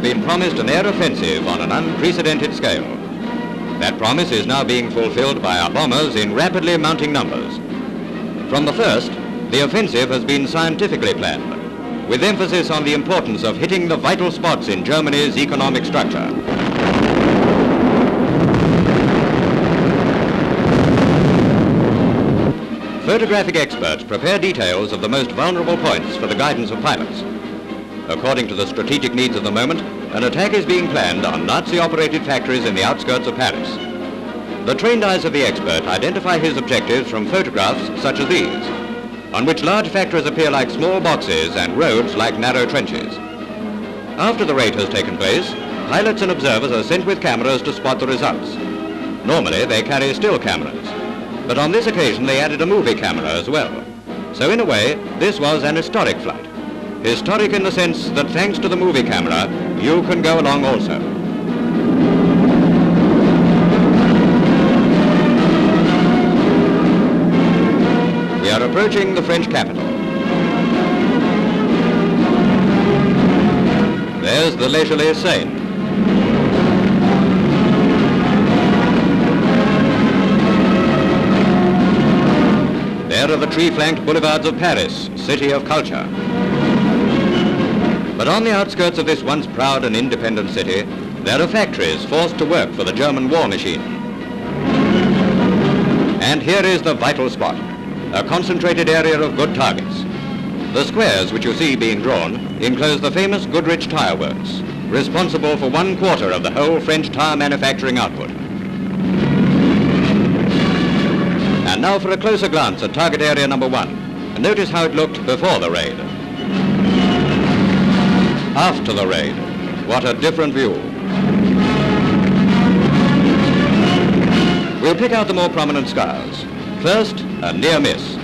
been promised an air offensive on an unprecedented scale. That promise is now being fulfilled by our bombers in rapidly mounting numbers. From the first, the offensive has been scientifically planned, with emphasis on the importance of hitting the vital spots in Germany's economic structure. Photographic experts prepare details of the most vulnerable points for the guidance of pilots. According to the strategic needs of the moment, an attack is being planned on Nazi-operated factories in the outskirts of Paris. The trained eyes of the expert identify his objectives from photographs such as these, on which large factories appear like small boxes and roads like narrow trenches. After the raid has taken place, pilots and observers are sent with cameras to spot the results. Normally they carry still cameras, but on this occasion they added a movie camera as well. So in a way, this was an historic flight. Historic in the sense that thanks to the movie camera, you can go along also. We are approaching the French capital. There's the leisurely Seine. There are the tree-flanked boulevards of Paris, city of culture. But on the outskirts of this once proud and independent city, there are factories forced to work for the German war machine. And here is the vital spot, a concentrated area of good targets. The squares which you see being drawn enclose the famous Goodrich Tire Works, responsible for 1/4 of the whole French tire manufacturing output. And now for a closer glance at target area number 1. Notice how it looked before the raid. After the raid, what a different view. We'll pick out the more prominent scars. First, a near miss.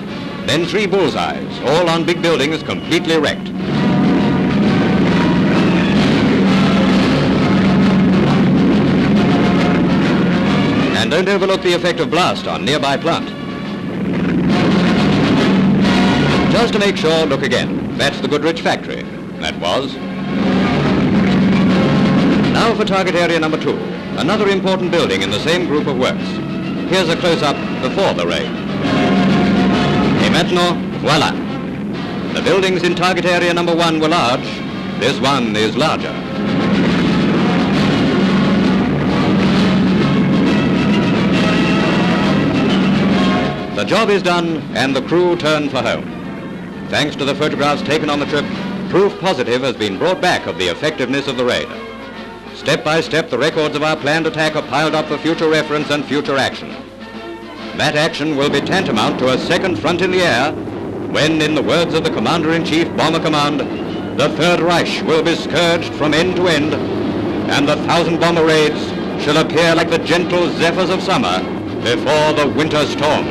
Then 3 bullseyes, all on big buildings completely wrecked. And don't overlook the effect of blast on nearby plant. Just to make sure, look again. That's the Goodrich factory. That was. Now for target area number 2, another important building in the same group of works. Here's a close-up before the raid. Et maintenant, voilà. The buildings in target area number 1 were large. This one is larger. The job is done and the crew turn for home. Thanks to the photographs taken on the trip, proof positive has been brought back of the effectiveness of the raid. Step by step, the records of our planned attack are piled up for future reference and future action. That action will be tantamount to a second front in the air when, in the words of the Commander-in-Chief Bomber Command, the Third Reich will be scourged from end to end, and the 1,000 bomber raids shall appear like the gentle zephyrs of summer before the winter storm.